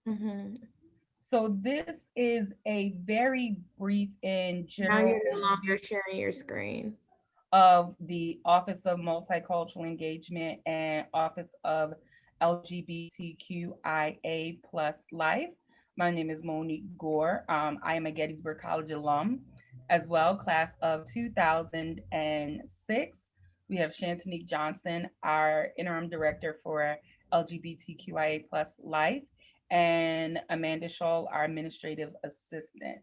Mm-hmm. So this is a very brief and Now general you're no longer overview sharing your screen. of the Office of Multicultural Engagement and Office of LGBTQIA plus Life. My name is Monique Gore. I am a Gettysburg College alum as well, class of 2006. We have Shantanique Johnson, our interim director for LGBTQIA plus Life, and Amanda Scholl, our administrative assistant.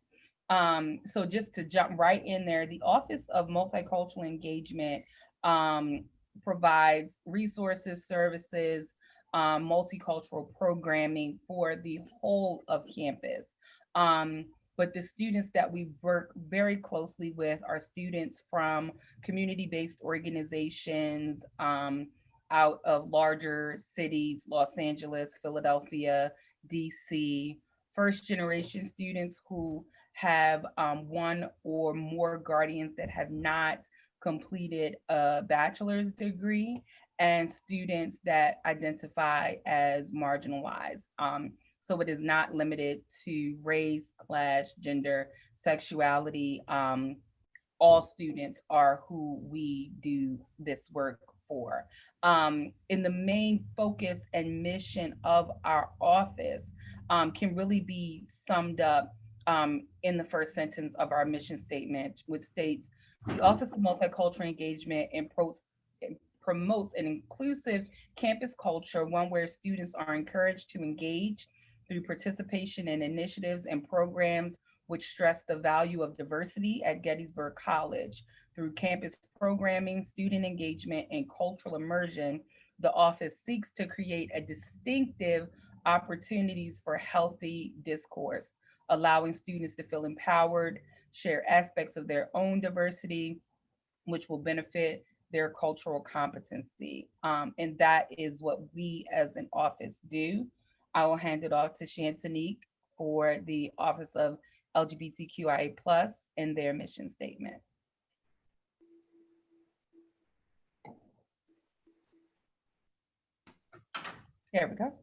So just to jump right in there, the Office of Multicultural Engagement um, provides resources, services, multicultural programming for the whole of campus. Um, but the students that we work very closely with are students from community-based organizations out of larger cities, Los Angeles, Philadelphia, DC, first generation students who have one or more guardians that have not completed a bachelor's degree, and students that identify as marginalized. So it is not limited to race, class, gender, sexuality. All students are who we do this work for. In the main focus and mission of our office can really be summed up in the first sentence of our mission statement, which states the Office of Multicultural Engagement and promotes an inclusive campus culture, one where students are encouraged to engage through participation in initiatives and programs which stress the value of diversity at Gettysburg College. Through campus programming, student engagement, and cultural immersion, the office seeks to create a distinctive opportunities for healthy discourse, allowing students to feel empowered, share aspects of their own diversity, which will benefit their cultural competency. And that is what we as an office do. I will hand it off to Shantanique for the Office of LGBTQIA plus in their mission statement. Here we go.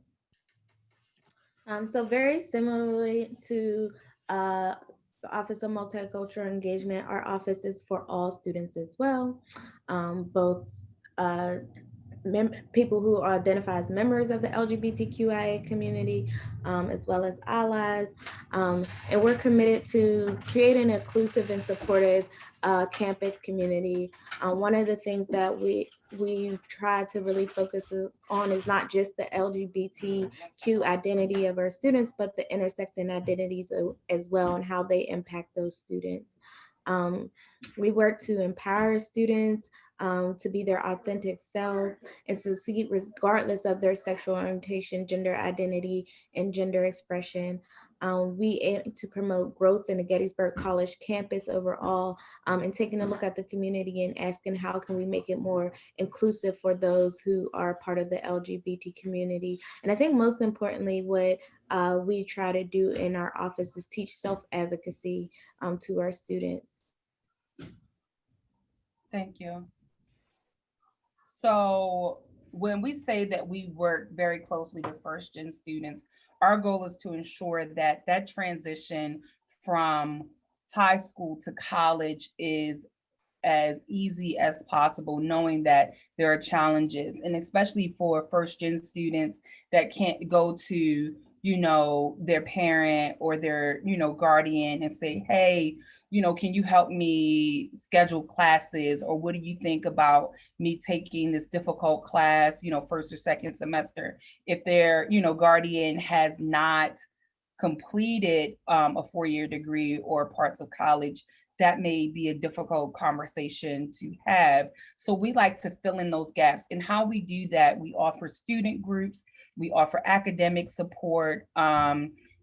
So very similarly to uh, the Office of Multicultural Engagement, our office is for all students as well, both uh, people who identify as members of the LGBTQIA community, as well as allies. And we're committed to creating an inclusive and supportive campus community. One of the things that we try to really focus on is not just the LGBTQ identity of our students, but the intersecting identities as well and how they impact those students. Um, we work to empower students to be their authentic selves and succeed regardless of their sexual orientation, gender identity, and gender expression. We aim to promote growth in the Gettysburg College campus overall, and taking a look at the community and asking how can we make it more inclusive for those who are part of the LGBT community. And I think most importantly, what we try to do in our office is teach self-advocacy to our students. Thank you. So when we say that we work very closely with first gen students, our goal is to ensure that that transition from high school to college is as easy as possible, knowing that there are challenges, and especially for first gen students that can't go to, their parent or their, guardian and say, hey, can you help me schedule classes? Or what do you think about me taking this difficult class, first or second semester? If their, guardian has not completed a 4 year degree or parts of college, that may be a difficult conversation to have. So we like to fill in those gaps. And how we do that, we offer student groups, we offer academic support.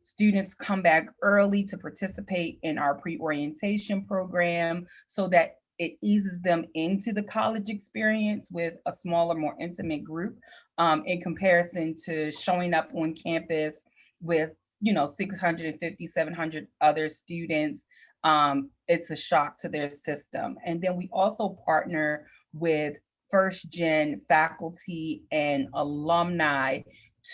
Students come back early to participate in our pre orientation program so that it eases them into the college experience with a smaller, more intimate group in comparison to showing up on campus with 650, 700 other students. It's a shock to their system. And then we also partner with first gen faculty and alumni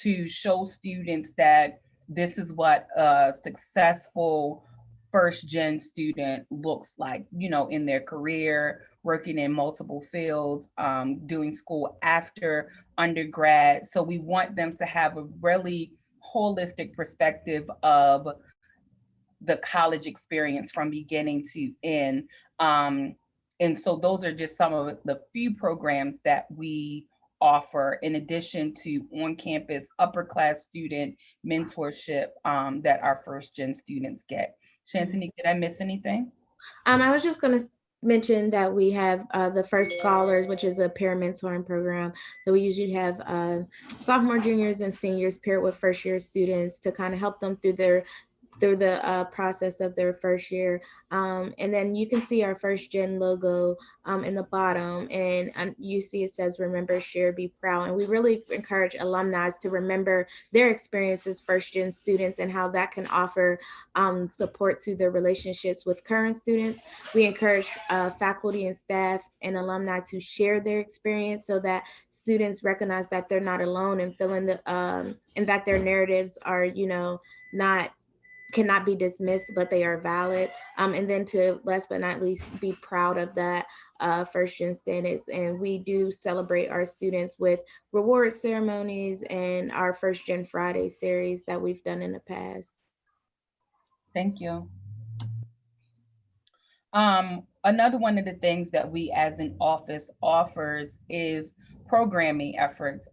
to show students that this is what a successful first gen student looks like, in their career, working in multiple fields, doing school after undergrad. So we want them to have a really holistic perspective of the college experience from beginning to end. Um, and so those are just some of the few programs that we offer in addition to on campus upper class student mentorship that our first gen students get. Mhm. Shantanique, did I miss anything? I was just going to mention that we have the First Scholars, which is a peer mentoring program. So we usually have sophomore, juniors, and seniors paired with first year students to kind of help them through the process of their first year. And then you can see our first gen logo in the bottom, and you see it says remember, share, be proud. And we really encourage alumni to remember their experiences first gen students and how that can offer support to their relationships with current students. We encourage faculty and staff and alumni to share their experience so that students recognize that they're not alone and feeling the and that their narratives are, not cannot be dismissed, but they are valid. And then to last but not least, be proud of that first gen status. And we do celebrate our students with reward ceremonies and our first gen Friday series that we've done in the past. Thank you. Another one of the things that we as an office offers is programming efforts.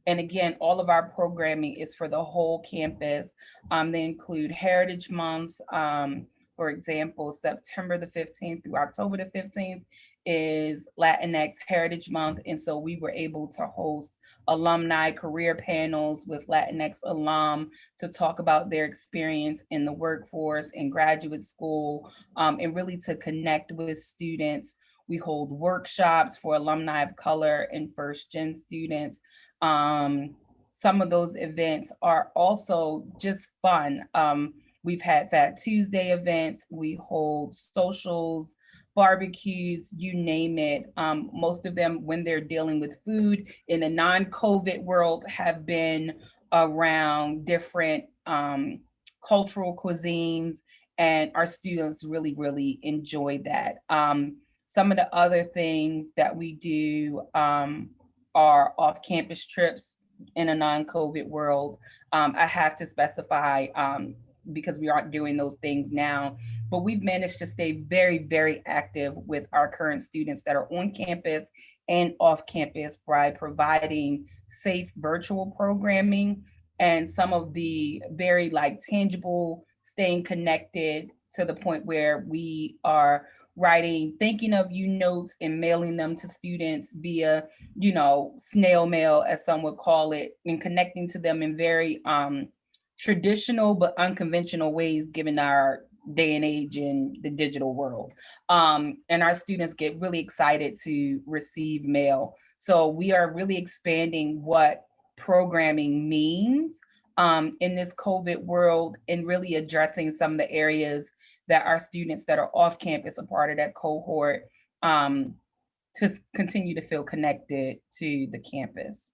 And again, all of our programming is for the whole campus. They include Heritage Months. For example, September the 15th through October the 15th is Latinx Heritage Month. And so we were able to host alumni career panels with Latinx alum to talk about their experience in the workforce and graduate school, and really to connect with students. We hold workshops for alumni of color and first gen students. Some of those events are also just fun. We've had Fat Tuesday events, we hold socials, barbecues, you name it. Most of them, when they're dealing with food in a non COVID world, have been around different cultural cuisines, and our students really, really enjoy that. Some of the other things that we do are off campus trips in a non COVID world. I have to specify because we aren't doing those things now, but we've managed to stay very, very active with our current students that are on campus and off campus by providing safe virtual programming and some of the very like tangible staying connected to the point where we are writing thinking of you notes and mailing them to students via snail mail, as some would call it, and connecting to them in very traditional but unconventional ways given our day and age in the digital world. And our students get really excited to receive mail. So we are really expanding what programming means in this COVID world, and really addressing some of the areas that our students that are off campus, a part of that cohort, um, to continue to feel connected to the campus.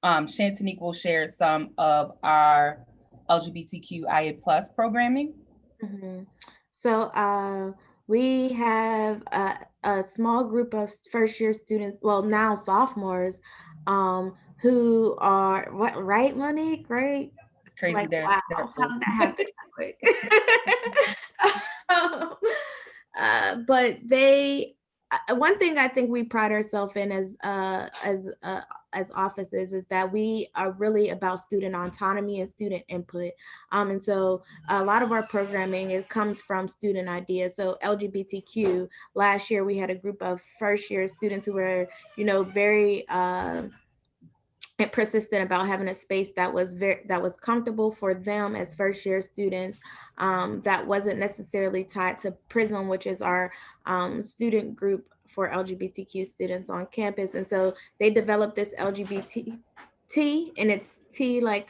Shantanique will share some of our LGBTQIA plus programming. Mhm. So we have a small group of first year students, well, now sophomores, who are what, right, Monique? Right? It's crazy Like, wow, they're how old. did that happen that quick? But they, one thing I think we pride ourselves in as offices is that we are really about student autonomy and student input. And so a lot of our programming, it comes from student ideas. So LGBTQ, last year we had a group of first year students who were, very and persistent about having a space that was comfortable for them as first year students, that wasn't necessarily tied to Prism, which is our student group for LGBTQ students on campus. And so they developed this LGBT, and it's T like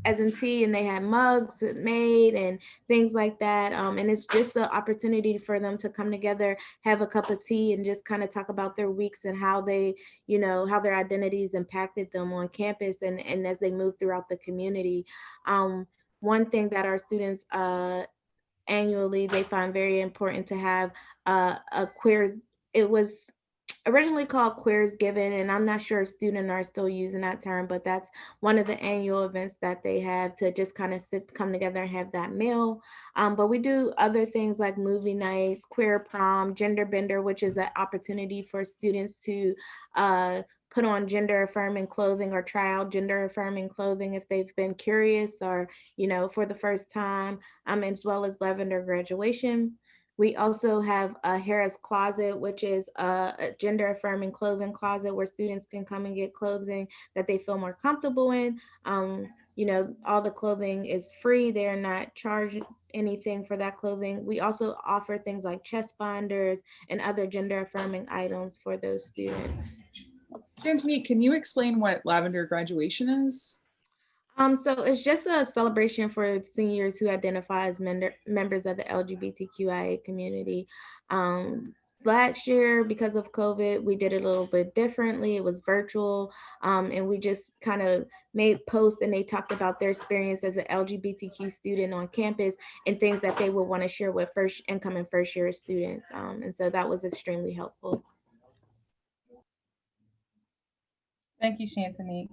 as in tea, and they had mugs made and things like that. And it's just the opportunity for them to come together, have a cup of tea, and just kind of talk about their weeks and how they, how their identities impacted them on campus, and as they move throughout the community. One thing that our students annually they find very important to have a queer. It was originally called Queers Given, and I'm not sure if students are still using that term, but that's one of the annual events that they have to just kind of come together and have that meal. But we do other things like movie nights, queer prom, gender bender, which is an opportunity for students to put on gender affirming clothing or try out gender affirming clothing if they've been curious or, for the first time, as well as lavender graduation. We also have a Harris Closet, which is a gender affirming clothing closet where students can come and get clothing that they feel more comfortable in. All the clothing is free. They're not charged anything for that clothing. We also offer things like chest binders and other gender affirming items for those students. Shantanique, can you explain what lavender graduation is? So it's just a celebration for seniors who identify as members of the LGBTQIA community. Last year, because of COVID, we did it a little bit differently. It was virtual, and we just kind of made posts, and they talked about their experience as an LGBTQ student on campus and things that they would want to share with first incoming first year students. And so that was extremely helpful. Thank you, Shantanique.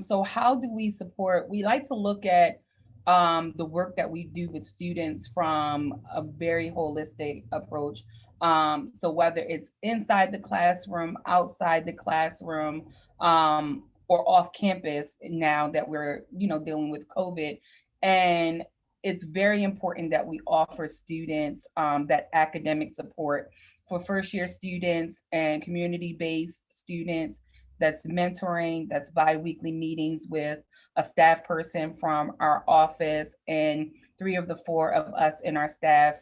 So how do we support? We like to look at the work that we do with students from a very holistic approach. So whether it's inside the classroom, outside the classroom, or off campus now that we're, dealing with COVID. And it's very important that we offer students that academic support for first year students and community-based students. That's mentoring, that's bi-weekly meetings with a staff person from our office, and 3 of the 4 of us in our staff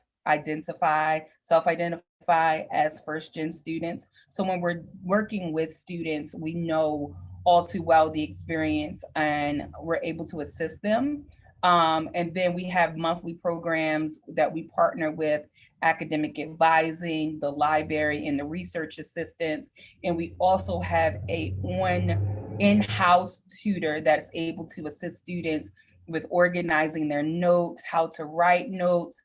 self-identify as first gen students. So when we're working with students, we know all too well the experience and we're able to assist them. And then we have monthly programs that we partner with academic advising, the library, and the research assistants. And we also have a in-house tutor that's able to assist students with organizing their notes, how to write notes,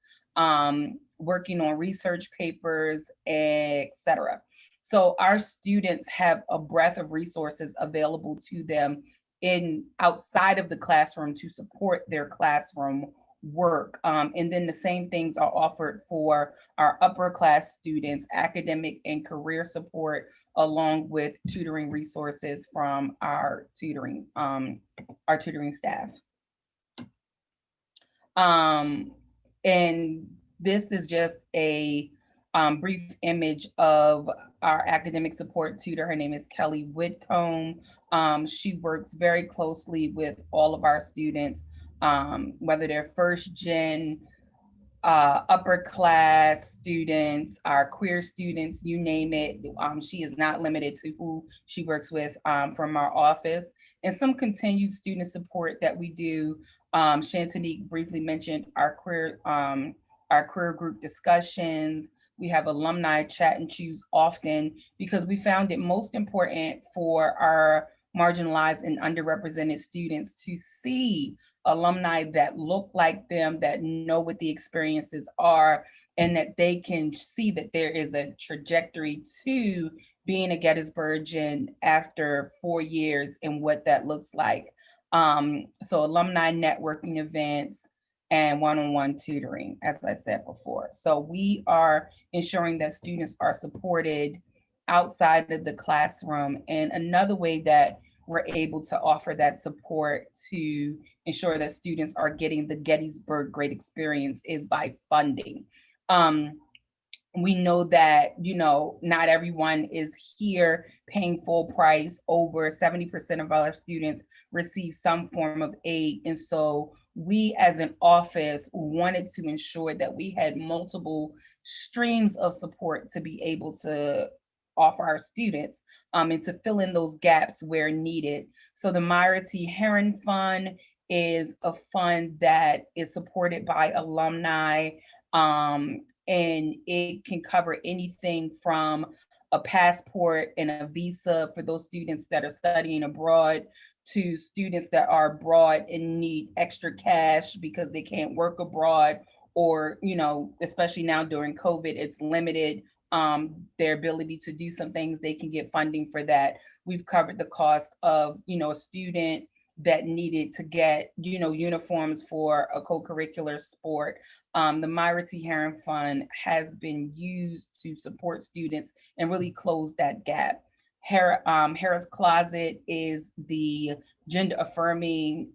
working on research papers, etc. So our students have a breadth of resources available to them in outside of the classroom to support their classroom work. And then the same things are offered for our upper class students, academic and career support, along with tutoring resources from our tutoring staff. And this is just a brief image of our academic support tutor. Her name is Kelly Whitcomb. She works very closely with all of our students, whether they're first gen, upper class students, our queer students, you name it. She is not limited to who she works with from our office. And some continued student support that we do. Shantanique briefly mentioned our queer group discussions. We have alumni chat and choose often because we found it most important for our marginalized and underrepresented students to see alumni that look like them, that know what the experiences are, and that they can see that there is a trajectory to being a Gettysburgian after 4 years and what that looks like. So alumni networking events and one-on-one tutoring, as I said before. So we are ensuring that students are supported outside of the classroom. And another way that we're able to offer that support to ensure that students are getting the Gettysburg Great Experience is by funding. We know that, not everyone is here paying full price. Over 70% of our students receive some form of aid. And so we as an office wanted to ensure that we had multiple streams of support to be able to offer our students, and to fill in those gaps where needed. So the Myra T. Heron Fund is a fund that is supported by alumni, and it can cover anything from a passport and a visa for those students that are studying abroad to students that are abroad and need extra cash because they can't work abroad, or especially now during COVID, it's limited their ability to do some things. They can get funding for that. We've covered the cost of a student that needed to get uniforms for a co-curricular sport. The Myra T. Heron Fund has been used to support students and really close that gap. Harris Closet is the gender affirming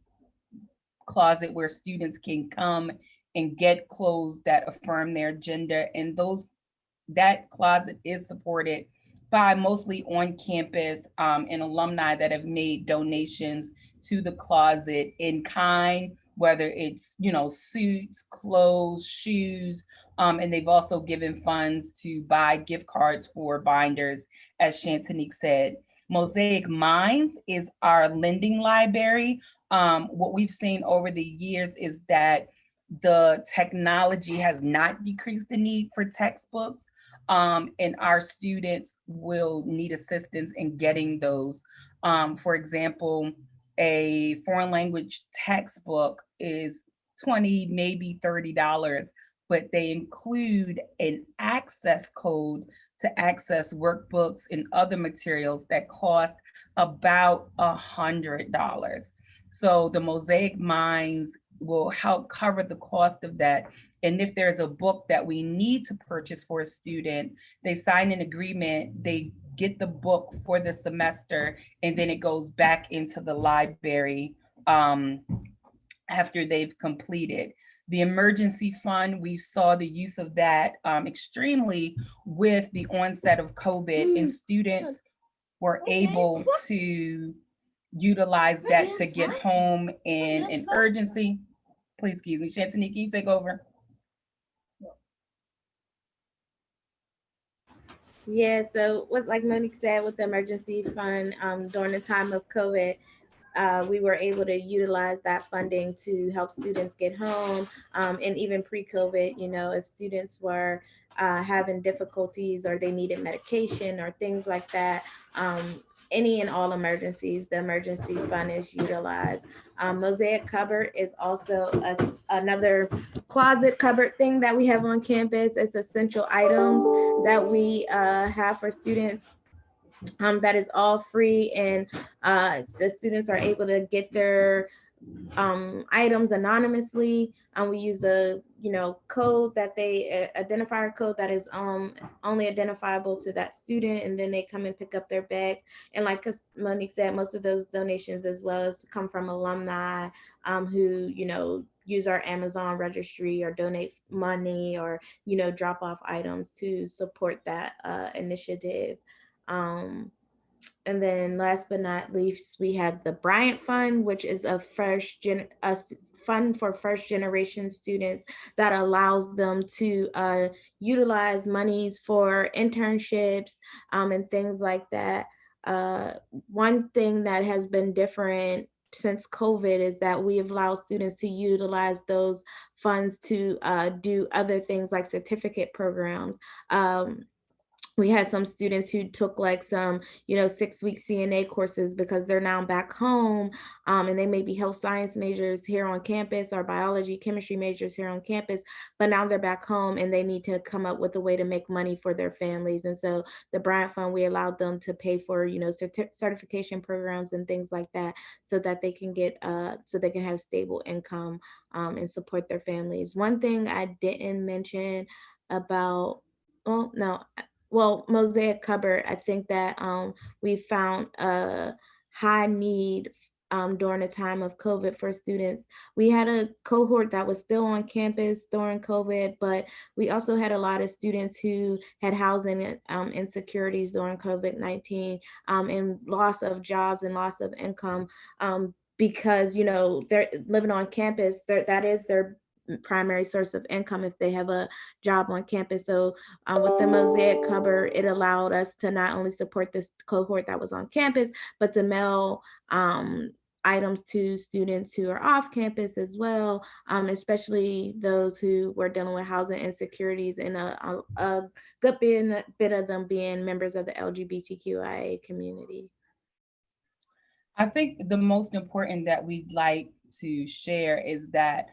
closet where students can come and get clothes that affirm their gender, and those that closet is supported by mostly on campus and alumni that have made donations to the closet in kind, whether it's suits, clothes, shoes, and they've also given funds to buy gift cards for binders, as Shantanique said. Mosaic Minds is our lending library. What we've seen over the years is that the technology has not decreased the need for textbooks, and our students will need assistance in getting those. For example, a foreign language textbook is 20, maybe $30, but they include an access code to access workbooks and other materials that cost about $100. So the Mosaic Minds will help cover the cost of that. And if there's a book that we need to purchase for a student, they sign an agreement, they get the book for the semester, and then it goes back into the library um, after they've completed. The emergency fund, we saw the use of that extremely with the onset of COVID, and students were able to utilize that to get home in an urgency. Please excuse me, Shantanique, can you take over? Yeah, so what like Monique said with the emergency fund during the time of COVID, we were able to utilize that funding to help students get home. And even pre-COVID, if students were having difficulties or they needed medication or things like that, any and all emergencies, the emergency fund is utilized. Mosaic cupboard is also another closet cupboard thing that we have on campus. It's essential items that we have for students, that is all free, and the students are able to get their items anonymously. We use a code that they identifier code that is only identifiable to that student, and then they come and pick up their bags. And like Monique said, most of those donations as well as come from alumni who use our Amazon registry or donate money or drop off items to support that initiative. um, and then last but not least, we have the Bryant Fund, which is fund for first generation students that allows them to utilize monies for internships and things like that. One thing that has been different since COVID is that we have allowed students to utilize those funds to do other things like certificate programs. We had some students who took like some 6-week CNA courses because they're now back home, and they may be health science majors here on campus or biology chemistry majors here on campus, but now they're back home and they need to come up with a way to make money for their families. And so the Bryant Fund, we allowed them to pay for certification programs and things like that, so that they can get so they can have stable income and support their families. One thing I didn't mention about, oh no, well, Mosaic Cupboard, I think that we found a high need during the time of COVID for students. We had a cohort that was still on campus during COVID, but we also had a lot of students who had housing insecurities during COVID-19, and loss of jobs and loss of income, because they're living on campus. That is their primary source of income if they have a job on campus. So with the Mosaic Cupboard, it allowed us to not only support this cohort that was on campus, but to mail items to students who are off campus as well, especially those who were dealing with housing insecurities, and a good bit of them being members of the LGBTQIA community. I think the most important that we'd like to share is that,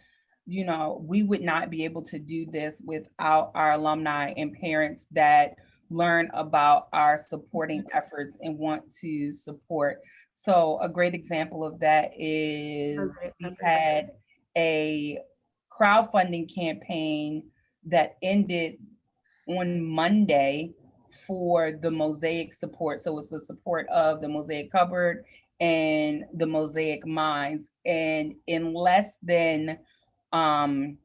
we would not be able to do this without our alumni and parents that learn about our supporting efforts and want to support. So, a great example of that is we had a crowdfunding campaign that ended on Monday for the Mosaic support. So it's the support of the Mosaic Cupboard and the Mosaic Minds. And in less than um,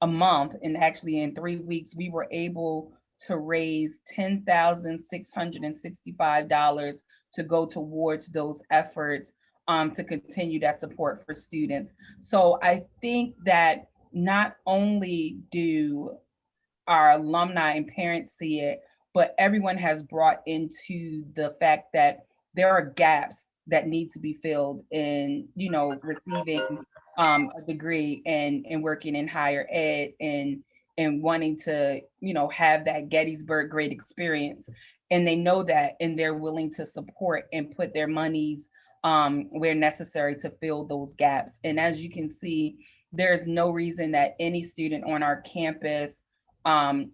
a month, and actually in 3 weeks, we were able to raise $10,665 to go towards those efforts, to continue that support for students. So I think that not only do our alumni and parents see it, but everyone has brought into the fact that there are gaps that need to be filled in, receiving a degree and working in higher ed and wanting to, have that Gettysburg great experience. And they know that, and they're willing to support and put their monies where necessary to fill those gaps. And as you can see, there's no reason that any student on our campus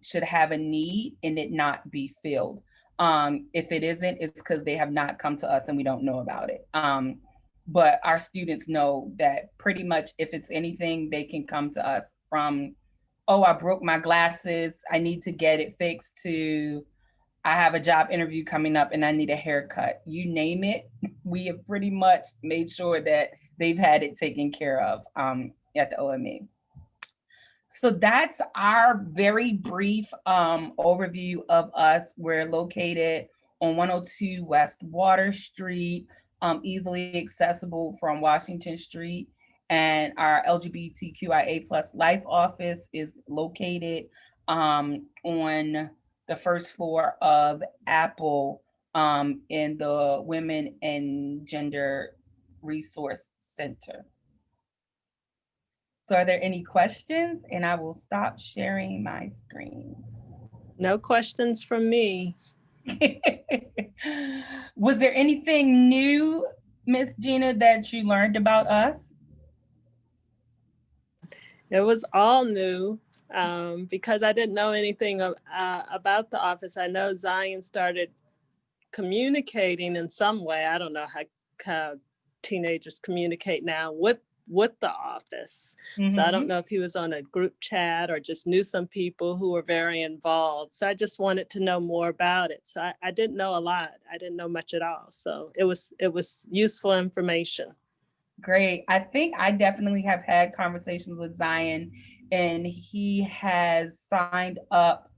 should have a need and it not be filled. If it isn't, it's because they have not come to us and we don't know about it. But our students know that pretty much if it's anything, they can come to us, from, oh, I broke my glasses, I need to get it fixed, to I have a job interview coming up and I need a haircut. You name it, we have pretty much made sure that they've had it taken care of at the OME. So that's our very brief overview of us. We're located on 102 West Water Street, easily accessible from Washington Street. And our LGBTQIA plus life office is located on the first floor of Apple, in the Women and Gender Resource Center. So are there any questions? And I will stop sharing my screen. No questions from me. Was there anything new, Miss Gina, that you learned about us? It was all new because I didn't know anything about the office. I know Zion started communicating in some way. I don't know how teenagers communicate now with the office. So I don't know if he was on a group chat or just knew some people who were very involved. So I just wanted to know more about it. So I didn't know a lot. I didn't know much at all. So it was useful information. Great. I think I definitely have had conversations with Zion, and he has signed up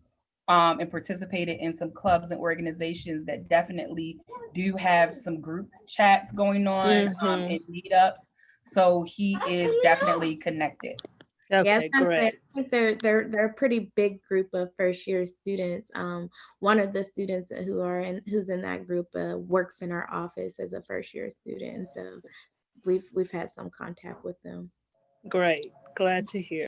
and participated in some clubs and organizations that definitely do have some group chats going on, and meetups. So he is definitely connected. Okay, great. I think they're a pretty big group of first year students. One of the students who's in that group works in our office as a first year student. So we've had some contact with them. Great. Glad to hear.